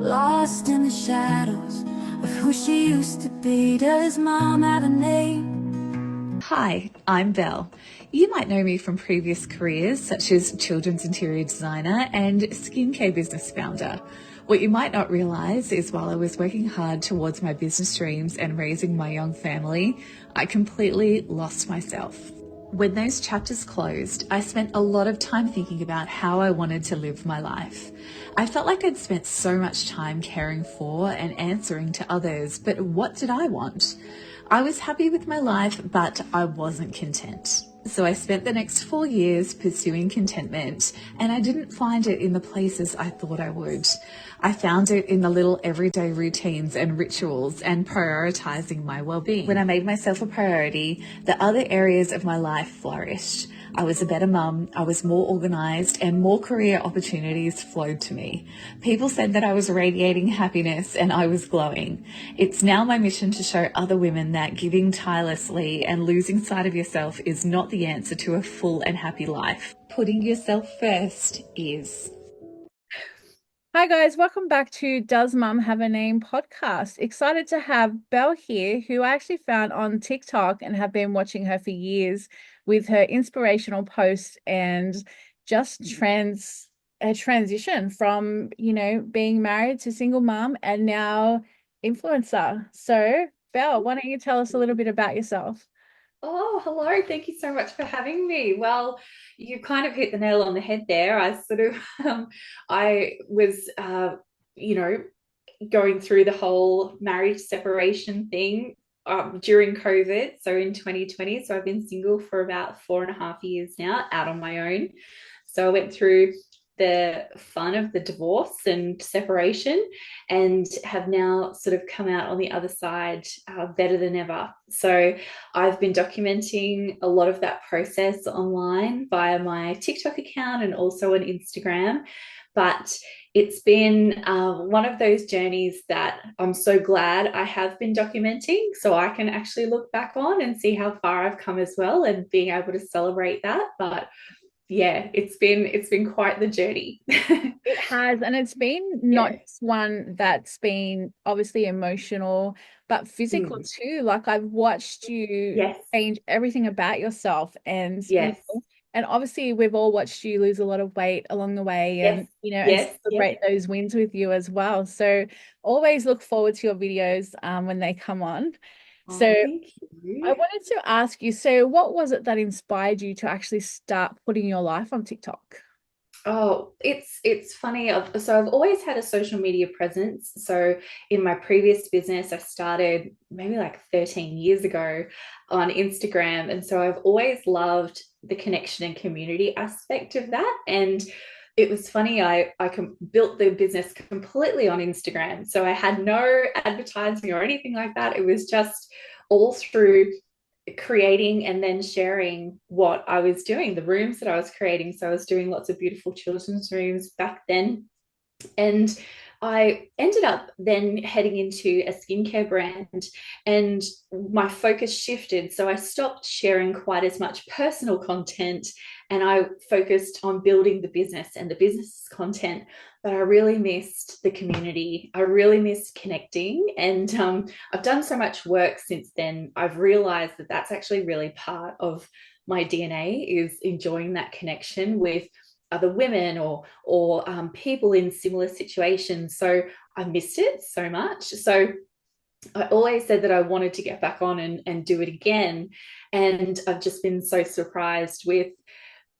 lost in the shadows of who she used to be. Does mom have a name? Hi, I'm Bel. You might know me from previous careers such as children's interior designer and skincare business founder. What you might not realise is while I was working hard towards my business dreams and raising my young family, I completely lost myself. When those chapters closed, I spent a lot of time thinking about how I wanted to live my life. I felt like I'd spent so much time caring for and answering to others, but what did I want? I was happy with my life, but I wasn't content. So I spent the next 4 years pursuing contentment, and I didn't find it in the places I thought I would. I found it in the little everyday routines and rituals and prioritizing my well-being. When I made myself a priority, the other areas of my life flourished. I was a better mum, I was more organized, and more career opportunities flowed to me. People said that I was radiating happiness and I was glowing. It's now my mission to show other women that giving tirelessly and losing sight of yourself is not the answer to a full and happy life. Putting yourself first is. Hi guys, welcome back to Does Mum Have a Name podcast. Excited to have Bel here, who I actually found on TikTok and have been watching her for years with her inspirational posts and just a transition from, being married to single mum and now influencer. So, Bel, why don't you tell us a little bit about yourself? Oh, hello. Thank you so much for having me. Well, you kind of hit the nail on the head there. I was, you know, going through the whole marriage separation thing during COVID. So in 2020, so I've been single for about 4.5 years now, out on my own. So I went through the fun of the divorce and separation and have now sort of come out on the other side better than ever. So I've been documenting a lot of that process online via my TikTok account and also on Instagram. But it's been one of those journeys that I'm so glad I have been documenting so I can actually look back on and see how far I've come as well and being able to celebrate that. But yeah, it's been quite the journey. It has, and it's been not Yeah. just one that's been obviously emotional, but physical Mm. too. Like I've watched you Yes. change everything about yourself, and Yes. and obviously we've all watched you lose a lot of weight along the way, Yes. and and Yes. Yes. celebrate those wins with you as well. So always look forward to your videos when they come on. So Oh, thank I you. wanted to ask you, so what was it that inspired you to actually start putting your life on TikTok? Oh, it's funny. So I've always had a social media presence. So in my previous business, I started maybe like 13 years ago on Instagram. And so I've always loved the connection and community aspect of that. And it was funny, built the business completely on Instagram. So I had no advertising or anything like that. It was just all through creating and then sharing what I was doing, the rooms that I was creating. So I was doing lots of beautiful children's rooms back then. And I ended up then heading into a skincare brand and my focus shifted. So I stopped sharing quite as much personal content and I focused on building the business and the business content. But I really missed the community. I really missed connecting. And I've done so much work since then. I've realized that that's actually really part of my DNA is enjoying that connection with other women or people in similar situations. So I missed it so much. So I always said that I wanted to get back on and do it again. And I've just been so surprised with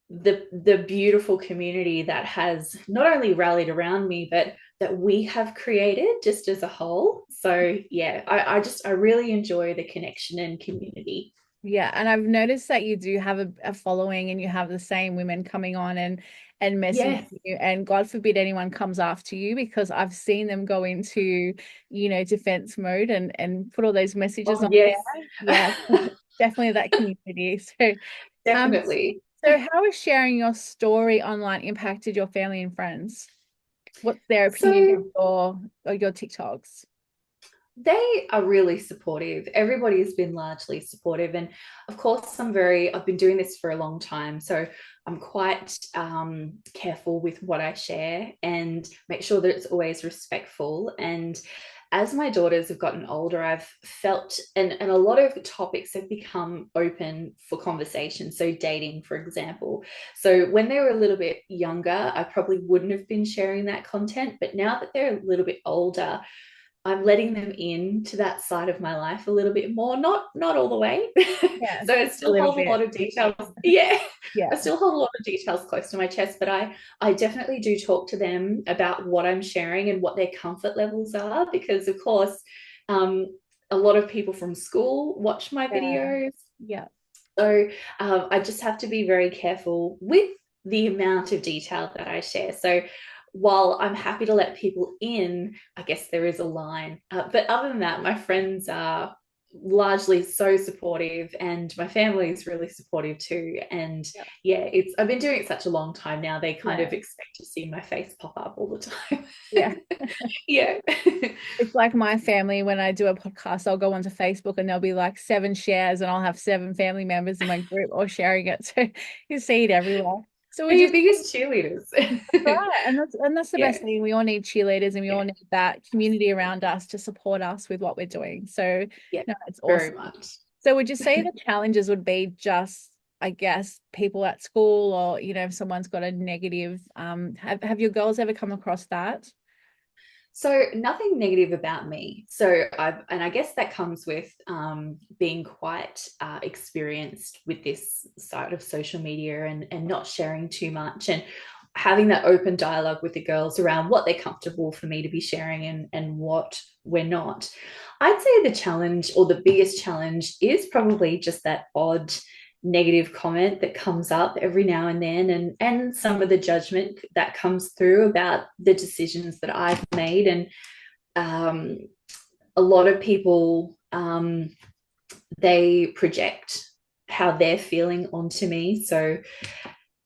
the beautiful community that has not only rallied around me, but that we have created just as a whole. So yeah, I really enjoy the connection and community. Yeah, and I've noticed that you do have a following and you have the same women coming on and messaging Yes. you, and God forbid anyone comes after you, because I've seen them go into, defense mode and put all those messages Oh, on yes. there. Yeah, definitely that community. Um, Definitely. so how has sharing your story online impacted your family and friends? What's their opinion So of your TikToks? They are really supportive. Everybody's been largely supportive. And of course, I've been doing this for a long time. So I'm quite careful with what I share and make sure that it's always respectful. And as my daughters have gotten older, I've felt, and a lot of topics have become open for conversation. So, dating, for example. So, when they were a little bit younger, I probably wouldn't have been sharing that content. But now that they're a little bit older, I'm letting them into that side of my life a little bit more, not all the way. Yeah, So I a still little hold a lot bit. of details. Yeah, I Yeah, still hold a lot of details close to my chest, but I definitely do talk to them about what I'm sharing and what their comfort levels are, because of course, um, a lot of people from school watch my yeah, videos. yeah, So I just have to be very careful with the amount of detail that I share. So while I'm happy to let people in, I guess there is a line. But other than that, my friends are largely so supportive, and my family is really supportive too. And yeah, yeah, it's I've been doing it such a long time now. They kind yeah, of expect to see my face pop up all the time. yeah. Yeah. It's like my family, when I do a podcast, I'll go onto Facebook and there'll be like 7 shares, and I'll have 7 family members in my group all sharing it. So you see it everywhere. So we They're your just biggest cheerleaders. right, and that's the best Yeah. thing. We all need cheerleaders, and we all Yeah. need that community around us to support us with what we're doing. So Yeah. no, it's Very awesome. much. So would you say the challenges would be just, I guess, people at school, or if someone's got a negative, have your girls ever come across that? So nothing negative about me. And I guess that comes with being quite experienced with this side of social media, and not sharing too much, and having that open dialogue with the girls around what they're comfortable for me to be sharing, and what we're not. I'd say the challenge, or the biggest challenge, is probably just that odd negative comment that comes up every now and then, and some of the judgment that comes through about the decisions that I've made. And um, a lot of people, they project how they're feeling onto me. So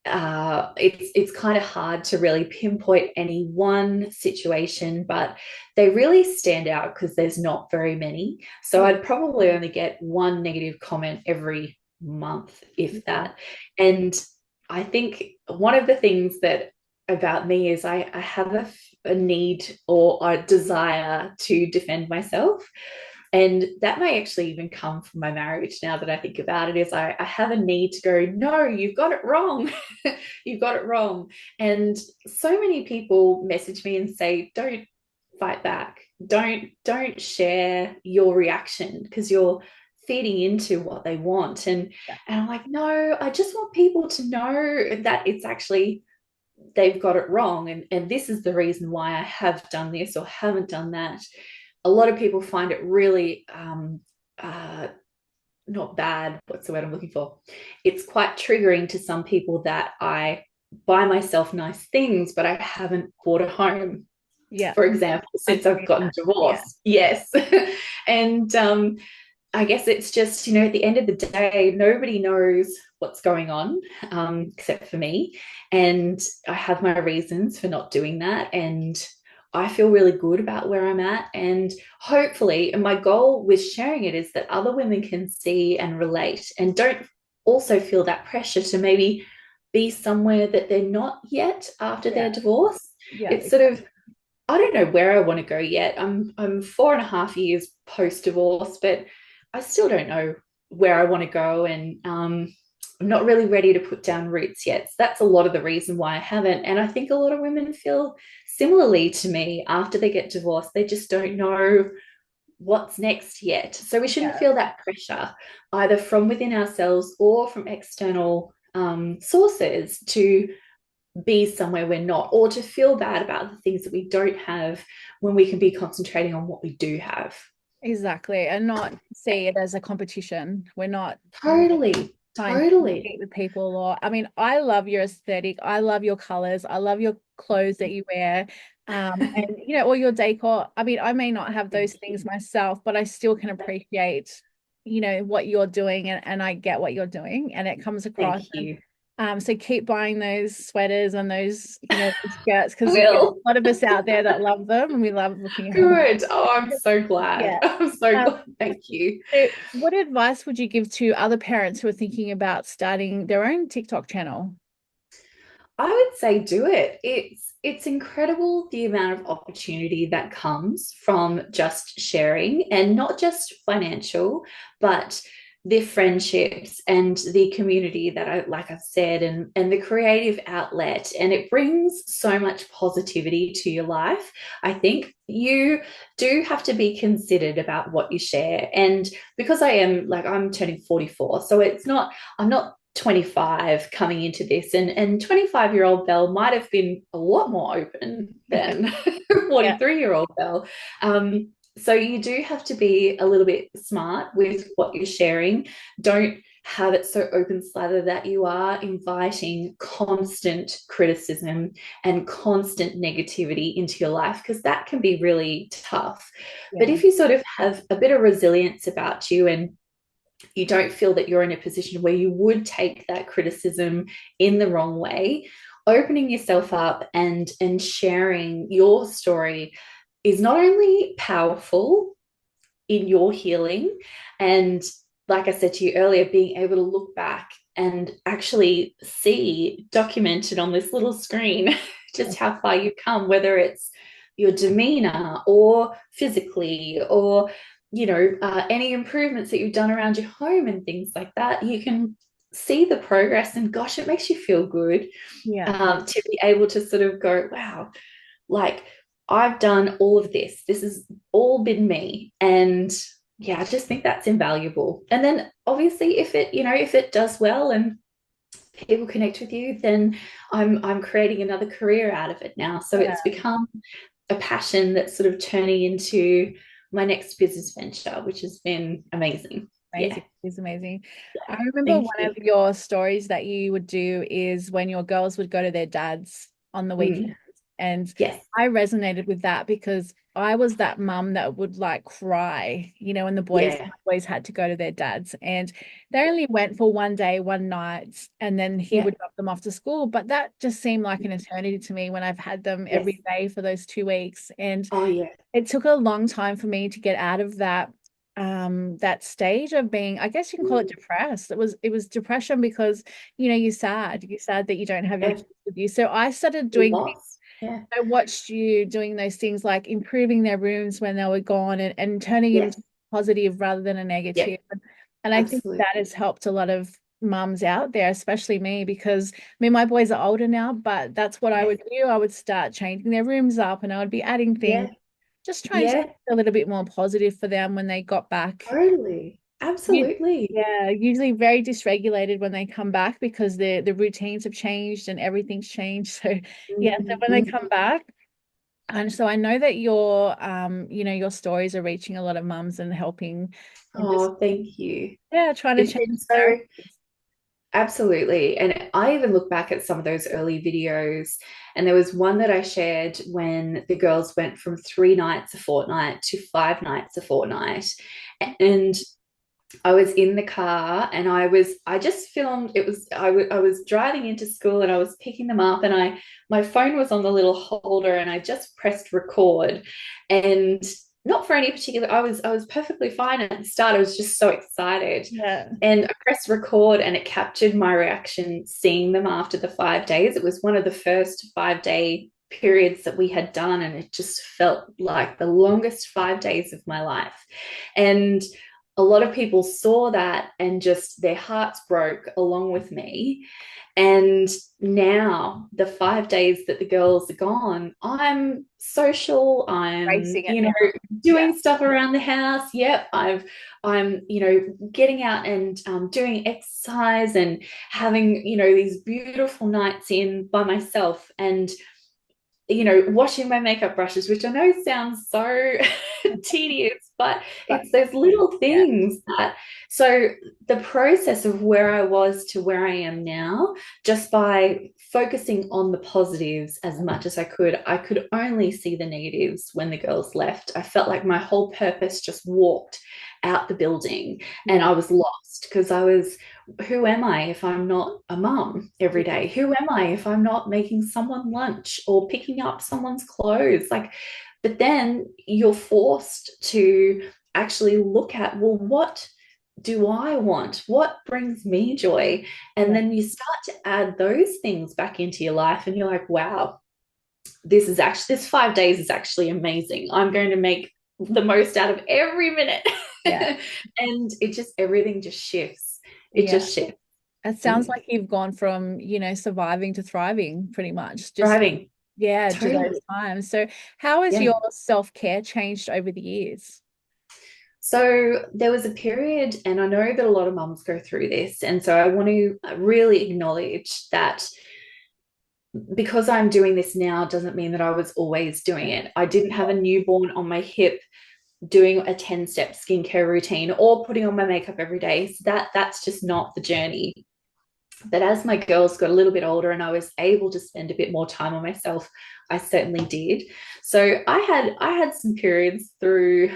it's kind of hard to really pinpoint any one situation, but they really stand out because there's not very many. So Yeah. I'd probably only get one negative comment every month, if Yeah. that. And I think one of the things that about me is I have a need or a desire to defend myself. And that may actually even come from my marriage, now that I think about it. Is I have a need to go, no, you've got it wrong. You've got it wrong. And so many people message me and say, don't fight back. Don't share your reaction, because you're feeding into what they want. And I'm like, no, I just want people to know that it's actually, they've got it wrong, and this is the reason why I have done this or haven't done that. A lot of people find it really not bad, what's the word I'm looking for, it's quite triggering to some people that I buy myself nice things, but I haven't bought a home, Yeah. for example, I since I've see gotten that. Yeah. divorced. Yes. And I guess it's just, at the end of the day, nobody knows what's going on, except for me. And I have my reasons for not doing that. And I feel really good about where I'm at. And hopefully, and my goal with sharing it is that other women can see and relate, and don't also feel that pressure to maybe be somewhere that they're not yet after their Yeah. divorce. Yeah. It's sort of, I don't know where I want to go yet. I'm 4.5 years post divorce, but I still don't know where I want to go, and I'm not really ready to put down roots yet. So that's a lot of the reason why I haven't. And I think a lot of women feel similarly to me after they get divorced. They just don't know what's next yet. So we shouldn't Yeah. feel that pressure either from within ourselves or from external sources to be somewhere we're not, or to feel bad about the things that we don't have, when we can be concentrating on what we do have. Exactly. And not see it as a competition. We're not Totally, trying to totally. compete with people. Or I mean, I love your aesthetic, I love your colors, I love your clothes that you wear, and all your decor. I mean, I may not have Thank those things you. myself, but I still can appreciate what you're doing, and I get what you're doing, and it comes across. Thank you. So keep buying those sweaters and those, skirts, I because a will. lot of us out there that love them and we love looking at them. Good. Oh, I'm so glad. Yeah. I'm so Um, glad. Thank you. so what advice would you give to other parents who are thinking about starting their own TikTok channel? I would say do it. It's incredible the amount of opportunity that comes from just sharing, and not just financial, but the friendships and the community that like I've said, and the creative outlet, and it brings so much positivity to your life. I think you do have to be considered about what you share. And because I'm turning 44, so I'm not 25 coming into this, and 25-year-old Belle might have been a lot more open than Yeah. 43-year-old Belle. So you do have to be a little bit smart with what you're sharing. Don't have it so open slather that you are inviting constant criticism and constant negativity into your life, because that can be really tough. But Yeah. if you sort of have a bit of resilience about you, and you don't feel that you're in a position where you would take that criticism in the wrong way, opening yourself up and sharing your story is not only powerful in your healing, and like I said to you earlier, being able to look back and actually see documented on this little screen just how far you've come, whether it's your demeanor or physically, or any improvements that you've done around your home and things like that. You can see the progress, and gosh, it makes you feel good, Yeah. to be able to sort of go, wow, like I've done all of this. This has all been me. And yeah, I just think that's invaluable. And then obviously if it does well and people connect with you, then I'm creating another career out of it now. So Yeah. it's become a passion that's sort of turning into my next business venture, which has been amazing. Yeah. Amazing. It's amazing. I remember Thank one you. of your stories that you would do is when your girls would go to their dads on the weekend. Mm, And yes. I resonated with that because I was that mum that would like cry, and Yeah. my boys had to go to their dads. And they only went for one day, one night, and then he Yeah. would drop them off to school. But that just seemed like an eternity to me when I've had them Yes. every day for those 2 weeks. And Oh yeah. it took a long time for me to get out of that stage of being, I guess you can call it depressed. It was depression because you're sad that you don't have your Yeah. kids with you. So I started Feel doing things. lost. Yeah. I watched you doing those things like improving their rooms when they were gone, and turning it Yes. into positive rather than a Yeah. negative. And I think Absolutely. that has helped a lot of mums out there, especially me, because I mean my boys are older now, but that's what I Yes. would do. I would start changing their rooms up and I would be adding things, Yeah. just trying to Yeah. make it a little bit more positive for them when they got back. Totally. You, Absolutely. yeah, usually very dysregulated when they come back because the routines have changed and everything's changed. So yeah, so when they Mhm. come back, and so I know that your stories are reaching a lot of mums and helping, and just Oh, thank you. trying to It's change been the so narrative. absolutely. And I even look back at some of those early videos, and there was one that I shared when the girls went from 3 nights a fortnight to 5 nights a fortnight. And I was in the car, and I just filmed. I was driving into school, and I was picking them up, and my phone was on the little holder, and I just pressed record. And not for any particular, I was perfectly fine at the start. I was just so excited. Yeah, And I pressed record, and it captured my reaction seeing them after the 5 days. It was one of the first 5 day periods that we had done, and it just felt like the longest 5 days of my life. And a lot of people saw that, and just their hearts broke along with me. And now, the 5 days that the girls are gone, I'm social, I'm, racing it now. Yeah, doing stuff around the house. Yep, I'm, getting out and doing exercise, and having, these beautiful nights in by myself, and washing my makeup brushes, which I know sounds so tedious, but but it's those little yeah, things that, so the process of where I was to where I am now, just by focusing on the positives as much as I could only see the negatives when the girls left. I felt like my whole purpose just walked out the building, and I was lost because who am I if I'm not a mum every day? Who am I if I'm not making someone lunch or picking up someone's clothes? Like, but then you're forced to actually look at, well, what do I want? What brings me joy? And then you start to add those things back into your life, and you're like, wow, this 5 days is actually amazing. I'm going to make the most out of every minute. Yeah. And everything just shifts. It just shifts. It sounds like you've gone from, surviving to thriving pretty much. Just Thriving. to those times. So how has your self-care changed over the years? So there was a period, and I know that a lot of mums go through this, and so I want to really acknowledge that because I'm doing this now doesn't mean that I was always doing it. I didn't have a newborn on my hip doing a 10-step skincare routine or putting on my makeup every day. So that's just not the journey. But as my girls got a little bit older and I was able to spend a bit more time on myself, I certainly did. So I had some periods through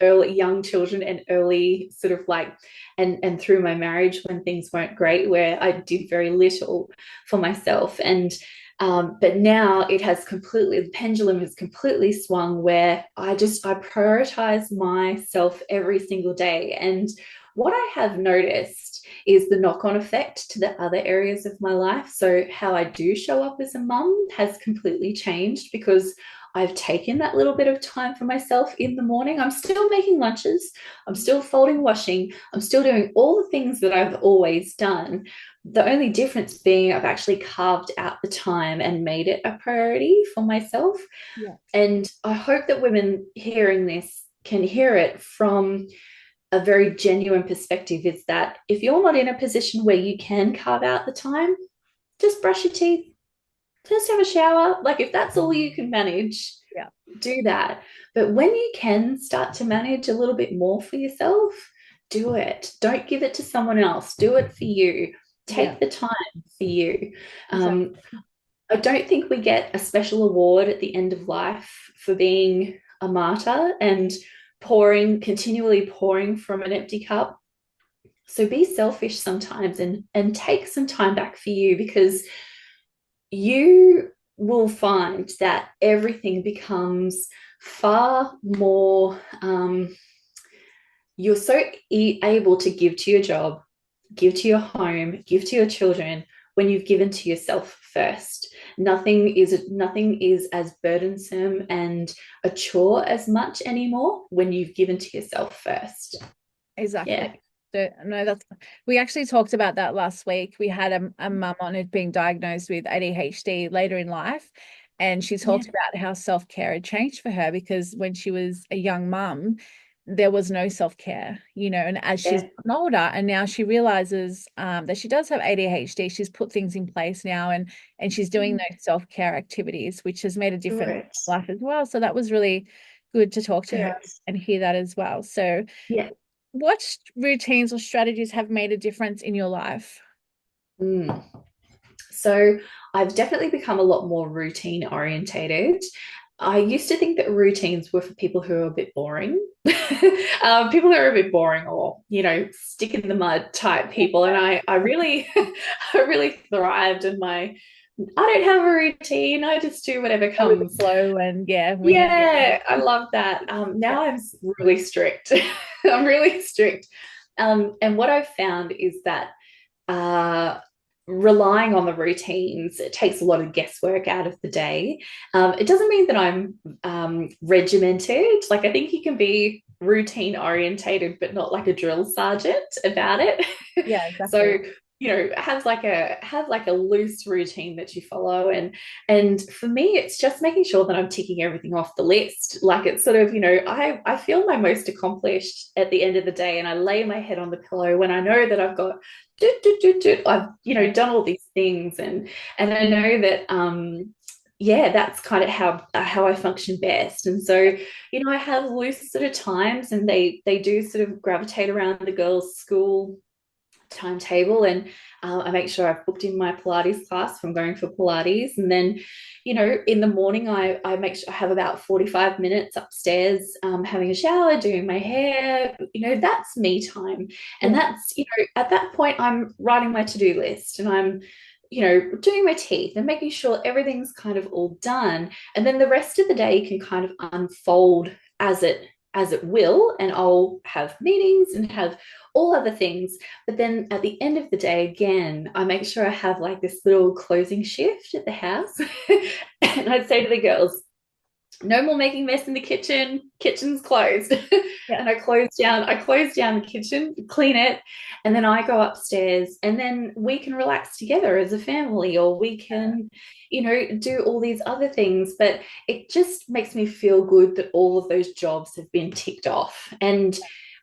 early young children and early sort of like and through my marriage when things weren't great, where I did very little for myself. And but now the pendulum has completely swung, where I prioritize myself every single day. And what I have noticed is the knock-on effect to the other areas of my life. So how I do show up as a mum has completely changed because I've taken that little bit of time for myself in the morning. I'm still making lunches. I'm still folding washing. I'm still doing all the things that I've always done. The only difference being I've actually carved out the time and made it a priority for myself. Yeah. And I hope that women hearing this can hear it from a very genuine perspective, is that if you're not in a position where you can carve out the time, just brush your teeth, just have a shower. Like, if that's all you can manage, do that. But when you can start to manage a little bit more for yourself, do it. Don't give it to someone else. Do it for you. Take the time for you. Exactly. I don't think we get a special award at the end of life for being a martyr and continually pouring from an empty cup. So be selfish sometimes and take some time back for you, because you will find that everything becomes far more, you're so able to give to your job, give to your home, give to your children when you've given to yourself first. Nothing is as burdensome and a chore as much anymore when you've given to yourself first. Exactly. Yeah. So, no, we actually talked about that last week. We had a mum on who'd been diagnosed with ADHD later in life, and she talked about how self-care had changed for her, because when she was a young mum, there was no self-care, and as she's gotten older, and now she realizes that she does have ADHD, she's put things in place now, and she's doing those self-care activities, which has made a difference in her life as well. So that was really good to talk to her and hear that as well. So what routines or strategies have made a difference in your life? So I've definitely become a lot more routine orientated. I used to think that routines were for people who are a bit boring, people who are a bit boring, or stick in the mud type people. And I really, I really thrived in I don't have a routine. I just do whatever comes. Flow and I love that. Now I'm really strict. I'm really strict. And what I've found is that relying on the routines, it takes a lot of guesswork out of the day. It doesn't mean that I'm regimented. Like, I think you can be routine orientated but not like a drill sergeant about it. Yeah, exactly. So have like a loose routine that you follow, and for me it's just making sure that I'm ticking everything off the list. Like, it's sort of, I feel my most accomplished at the end of the day, and I lay my head on the pillow when I know that I've got I've done all these things, and I know that that's kind of how I function best. And so I have loose sort of times, and they do sort of gravitate around the girls' school timetable, and I make sure I've booked in my Pilates class if I'm going for Pilates. And then, in the morning, I make sure I have about 45 minutes upstairs, having a shower, doing my hair. That's me time. And that's, at that point, I'm writing my to-do list, and I'm, doing my teeth and making sure everything's kind of all done. And then the rest of the day can kind of unfold as it will, and I'll have meetings and have all other things. But then at the end of the day, again, I make sure I have like this little closing shift at the house. And I'd say to the girls, no more making mess in the kitchen. Kitchen's closed. Yeah. And I close down the kitchen, clean it, and then I go upstairs, and then we can relax together as a family, or we can, do all these other things. But it just makes me feel good that all of those jobs have been ticked off. And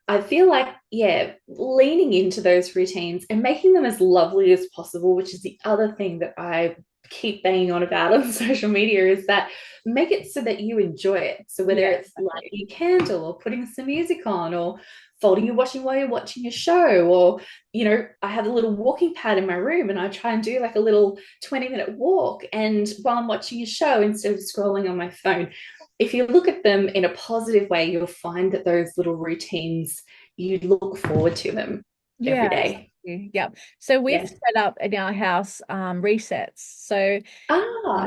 I feel like, yeah, leaning into those routines and making them as lovely as possible, which is the other thing that I keep banging on about on social media, is that make it so that you enjoy it. So whether it's lighting a candle, or putting some music on, or folding your washing while you're watching a show, or I have a little walking pad in my room, and I try and do like a little 20-minute walk, and while I'm watching a show, instead of scrolling on my phone. If you look at them in a positive way, you'll find that those little routines, you look forward to them every day. Yep. So we've set up in our house resets. So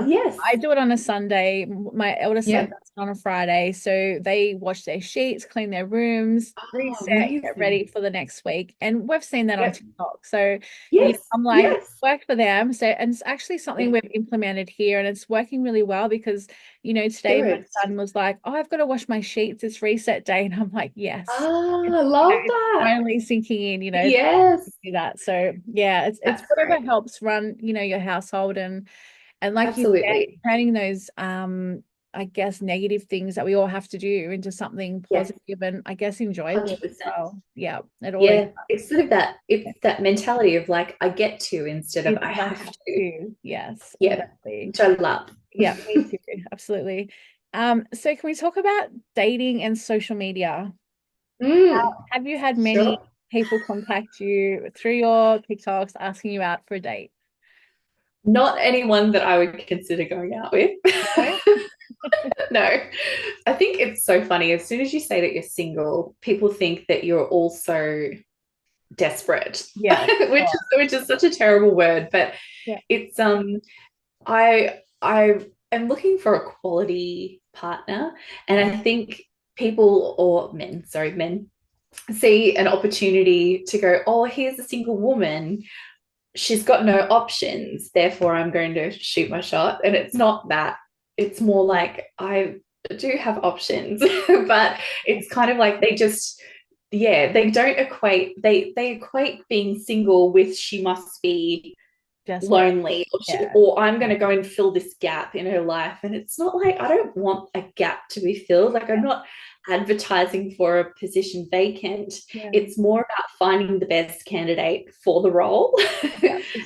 yes, I do it on a Sunday. My eldest son does it on a Friday. So they wash their sheets, clean their rooms, reset, amazing. get ready for the next week. And we've seen that on TikTok. So I'm like, it's worked for them. So, and it's actually something we've implemented here, and it's working really well, because today my son was like, oh, I've got to wash my sheets. It's reset day. And I'm like, yes. I love that. Finally sinking in, yes. do that. So yeah, it's whatever helps run, your household, and like absolutely, you said, turning those I guess negative things that we all have to do into something positive and I guess enjoyable as well. Yeah, it's sort of that mentality of like, I get to, instead of I have to. Yes, exactly. Which I love. Yeah, me too. Absolutely. So can we talk about dating and social media? Have you had many people contact you through your TikToks asking you out for a date? Not anyone that I would consider going out with. No. I think it's so funny. As soon as you say that you're single, people think that you're also desperate. Yeah. which is such a terrible word, but it's I am looking for a quality partner, and I think people, or men see an opportunity to go, oh, here's a single woman, she's got no options, therefore I'm going to shoot my shot. And it's not that. It's more like, I do have options, but it's kind of like they just, they don't equate, they equate being single with she must be just lonely, or I'm going to go and fill this gap in her life. And it's not like, I don't want a gap to be filled. Like, I'm not advertising for a position vacant. It's more about finding the best candidate for the role.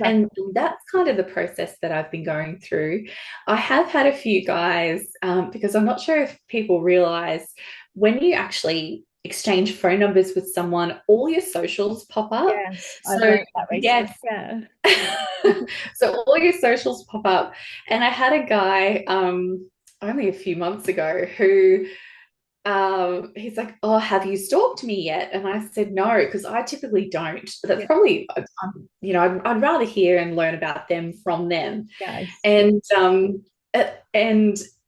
And that's kind of the process that I've been going through. I have had a few guys, because I'm not sure if people realize, when you actually exchange phone numbers with someone, all your socials pop up. So all your socials pop up. And I had a guy only a few months ago who he's like, oh, have you stalked me yet? And I said no, because I typically don't. That's probably, I'd rather hear and learn about them from them. And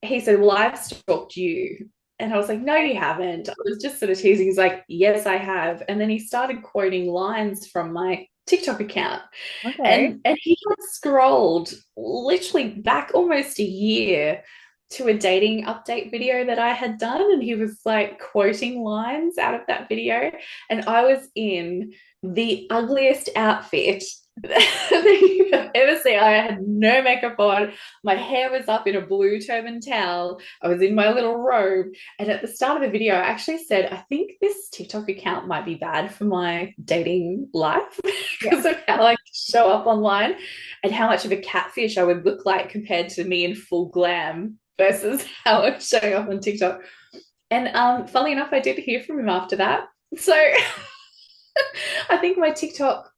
he said, well, I've stalked you. And I was like, no, you haven't. I was just sort of teasing. He's like, yes, I have. And then he started quoting lines from my TikTok account. And he had scrolled literally back almost a year to a dating update video that I had done. And he was like quoting lines out of that video. And I was in the ugliest outfit that you have ever seen. I had no makeup on. My hair was up in a blue turban towel. I was in my little robe. And at the start of the video, I actually said, I think this TikTok account might be bad for my dating life because of how I show up online and how much of a catfish I would look like compared to me in full glam versus how I'm showing up on TikTok. And funnily enough, I did hear from him after that. So I think my TikTok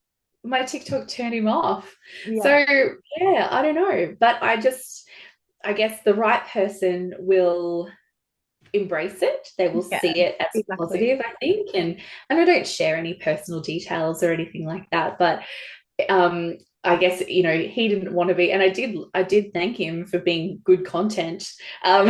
my TikTok turned him off. So Yeah. yeah, I don't know, but I guess the right person will embrace it. They will Yeah, see it as exactly. positive, I think. And I don't share any personal details or anything like that, but um I guess, he didn't want to be, and I did thank him for being good content. um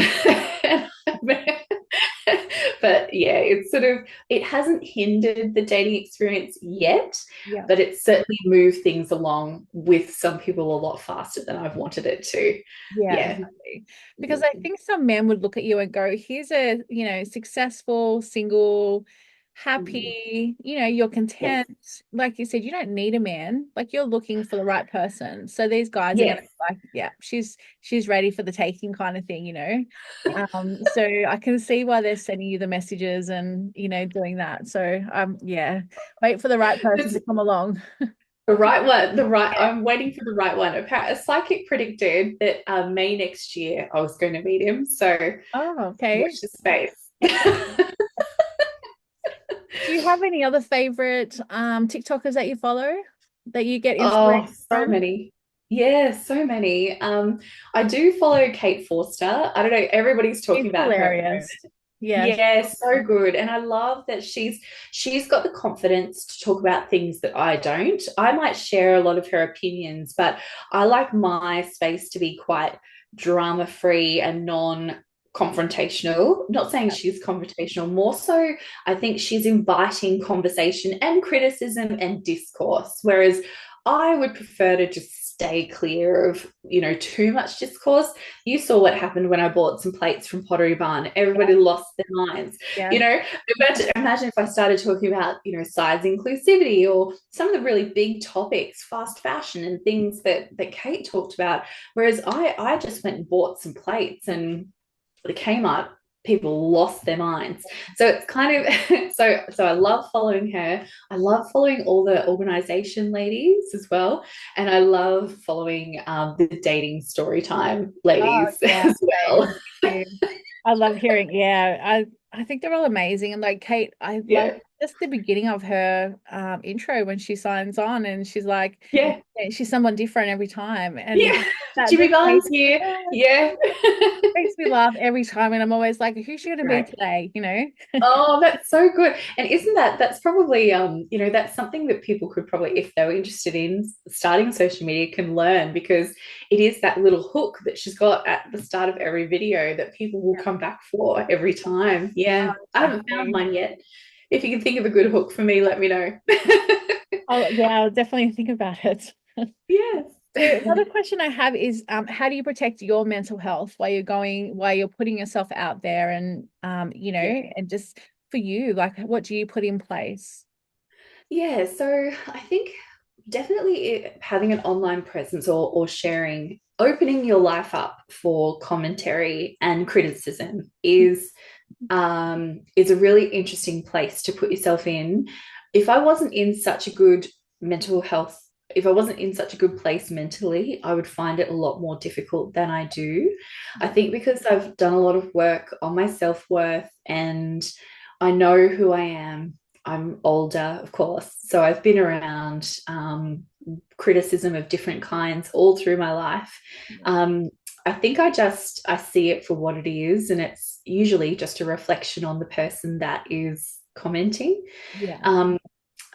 but yeah, it's sort of, it hasn't hindered the dating experience yet, Yeah. but it's certainly moved things along with some people a lot faster than I've wanted it to. Yeah, Yeah. exactly. Because I think some men would look at you and go, here's a, successful, single, Mm. happy, you're Yes. content. Like you said, you don't need a man. Like you're looking for the right person. So these guys are gonna Yes. be like, yeah, she's ready for the taking kind of thing. So I can see why they're sending you the messages and doing that. So yeah, wait for the right person It's to come along. the right one. Yeah. I'm waiting for the right one. A psychic predicted that May next year I was going to meet him. So Oh, okay. watch the space. Do you have any other favorite TikTokers that you follow that you get Oh, inspiration so from? many. Yeah, so many. I do follow Kate Forster. I don't know, everybody's She's talking about her at the moment. hilarious. Yeah. Yeah, so good. And I love that she's got the confidence to talk about things that I don't. I might share a lot of her opinions, but I like my space to be quite drama free and non-confrontational. Not saying she's confrontational, more so I think she's inviting conversation and criticism and discourse. Whereas I would prefer to just stay clear of, too much discourse. You saw what happened when I bought some plates from Pottery Barn. Everybody lost their minds. Yeah. You know, imagine if I started talking about, size inclusivity or some of the really big topics, fast fashion and things that Kate talked about. Whereas I just went and bought some plates, and the Kmart people lost their minds. So it's kind of so I love following her. I love following all the organization ladies as well. And I love following the dating story time Oh, ladies yeah. as well. Same. Me too. I love hearing, yeah. I think they're all amazing. And like Kate, I love Yeah. just the beginning of her intro when she signs on and she's like, Yeah. yeah, she's someone different every time. And Yeah. that Jimmy just Barnes here. Yeah. makes me laugh every time. And I'm always like, who's she gonna be Right. today? Oh, that's so good. And isn't that's probably that's something that people could probably, if they were interested in starting social media, can learn, because it is that little hook that she's got at the start of every video that people will Yeah. come back for every time. Oh, Yeah. I haven't found exactly. mine yet. If you can think of a good hook for me, let me know. Oh, yeah, I'll definitely think about it. Yes. So another question I have is, how do you protect your mental health while you're putting yourself out there and, Yeah. and just for you, like, what do you put in place? Yeah, so I think definitely having an online presence, or sharing, opening your life up for commentary and criticism is a really interesting place to put yourself in. If I wasn't in such a good mental health, if I wasn't in such a good place mentally, I would find it a lot more difficult than I do. I Yeah. think because I've done a lot of work on my self-worth, and I know who I am. I'm older, of course, so I've been around criticism of different kinds all through my life. Um, I think I see it for what it is, and it's usually just a reflection on the person that is commenting. Yeah. Um,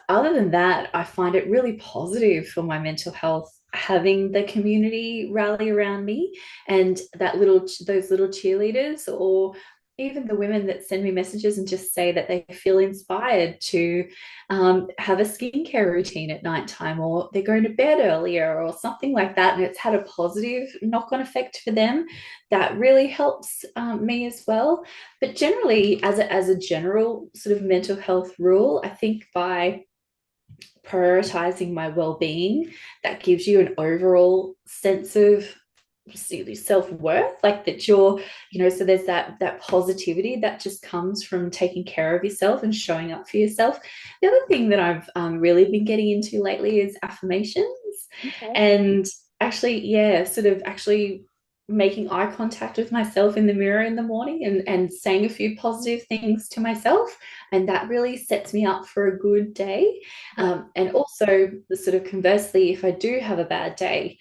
Other than that, I find it really positive for my mental health having the community rally around me, and those little cheerleaders, or even the women that send me messages and just say that they feel inspired to have a skincare routine at nighttime, or they're going to bed earlier or something like that, and it's had a positive knock-on effect for them. That really helps me as well. But generally, as a general sort of mental health rule, I think by prioritizing my well-being, that gives you an overall sense of self-worth, like that so there's that positivity that just comes from taking care of yourself and showing up for yourself. The other thing that I've really been getting into lately is affirmations, Okay. and actually, yeah, sort of actually making eye contact with myself in the mirror in the morning, and saying a few positive things to myself. and that really sets me up for a good day. And also, the sort of conversely, if I do have a bad day,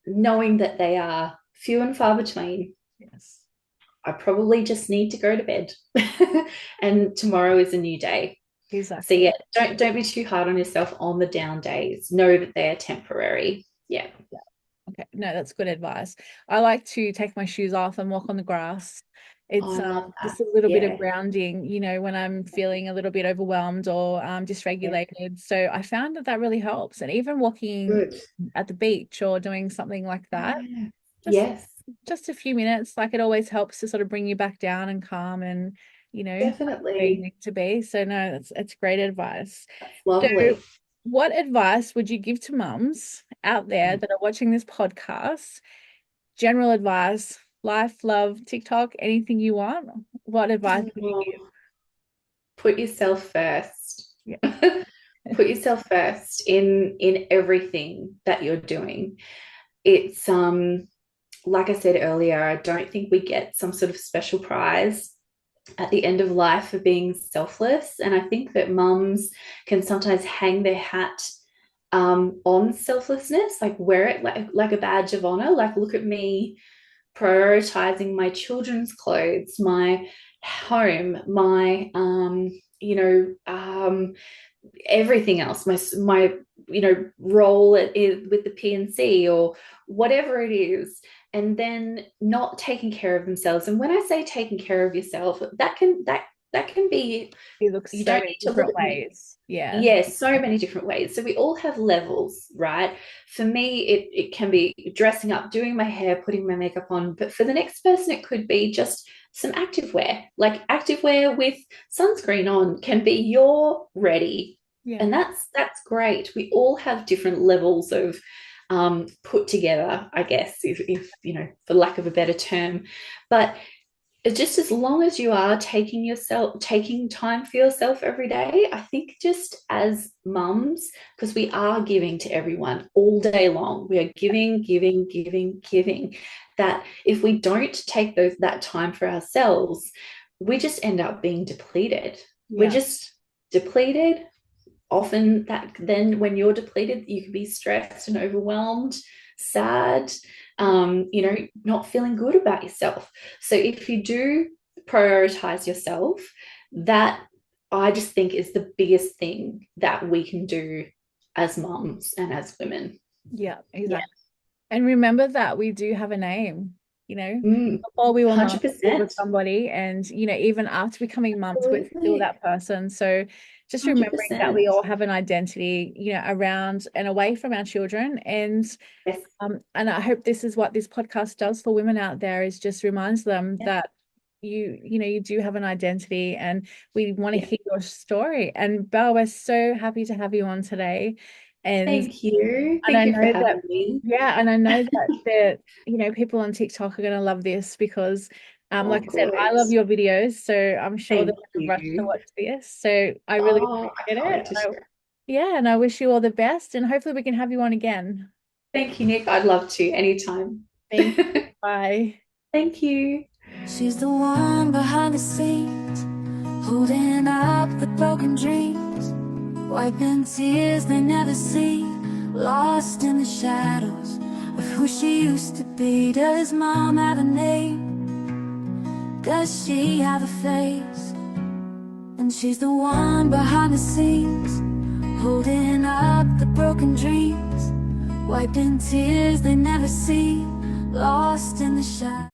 knowing that they are few and far between, Yes. I probably just need to go to bed, and tomorrow is a new day. So Exactly. yeah, don't be too hard on yourself on the down days. Know that they are temporary. Yeah. Okay. No, that's good advice. I like to take my shoes off and walk on the grass. Oh, It's I love that. just a little bit of Yeah. grounding, when I'm feeling a little bit overwhelmed or Yeah. dysregulated. So I found that that really helps. And even walking Good. at the beach or doing something like that, Yeah. just Yes, just a few minutes, like it always helps to sort of bring you back down and calm and, where you definitely. need to be. So no, it's great advice. That's So lovely. what advice would you give to mums out there that are watching this podcast? General advice, life, love, TikTok, anything you want. What advice would you give? Oh, put yourself first. Yeah. Put yourself first in everything that you're doing. It's like I said earlier, I don't think we get some sort of special prize at the end of life for being selfless. And I think that mums can sometimes hang their hat on selflessness, like wear it like a badge of honor. Like, look at me prioritizing my children's clothes, my home, my everything else, my role with the PNC or whatever it is, and then not taking care of themselves. And when I say taking care of yourself, that can be, It looks you so don't many need to look different at me. ways. Yeah. Yes, so many different ways. So we all have levels, right? For me, it can be dressing up, doing my hair, putting my makeup on. But for the next person, it could be just some activewear, like activewear with sunscreen on can be your ready. Yeah. And that's great. We all have different levels of put together, I guess, if for lack of a better term. But just as long as you are taking time for yourself every day, I think just as mums, because we are giving to everyone all day long, we are giving, giving, giving, giving, that if we don't take that time for ourselves, we just end up being depleted. We're Yeah. just depleted. Often that then when you're depleted, you can be stressed and overwhelmed, sad, not feeling good about yourself. So if you do prioritize yourself, that I just think is the biggest thing that we can do as mums and as women. Yeah, exactly. And remember that we do have a name, Mm, before we were mums, we were 100%. somebody, and even after becoming mums, we're still Absolutely. that person. So just remembering that we 100%. all have an identity, around and away from our children. Yes. And I hope this is what this podcast does for women out there, is just reminds them Yeah. that you do have an identity, and we want to Yeah. hear your story. And Belle, we're so happy to have you on today. And Thank you. and Thank I you for know that, having me. yeah, and I know that people on TikTok are going to love this because, Oh, like I said, I good. love your videos, so I'm sure they're Thank going to rush to you. watch this. So I really Oh, I appreciate can't it. wait to share. Yeah, and I wish you all the best, and hopefully we can have you on again. Thank you, Nick. I'd love to anytime. Thank you. Bye. Thank you. She's the one behind the scenes, holding up the broken dreams, wiping tears they never see, lost in the shadows of who she used to be. Does mom have a name? Does she have a face? And she's the one behind the scenes, holding up the broken dreams, wiping tears they never see, lost in the shadows.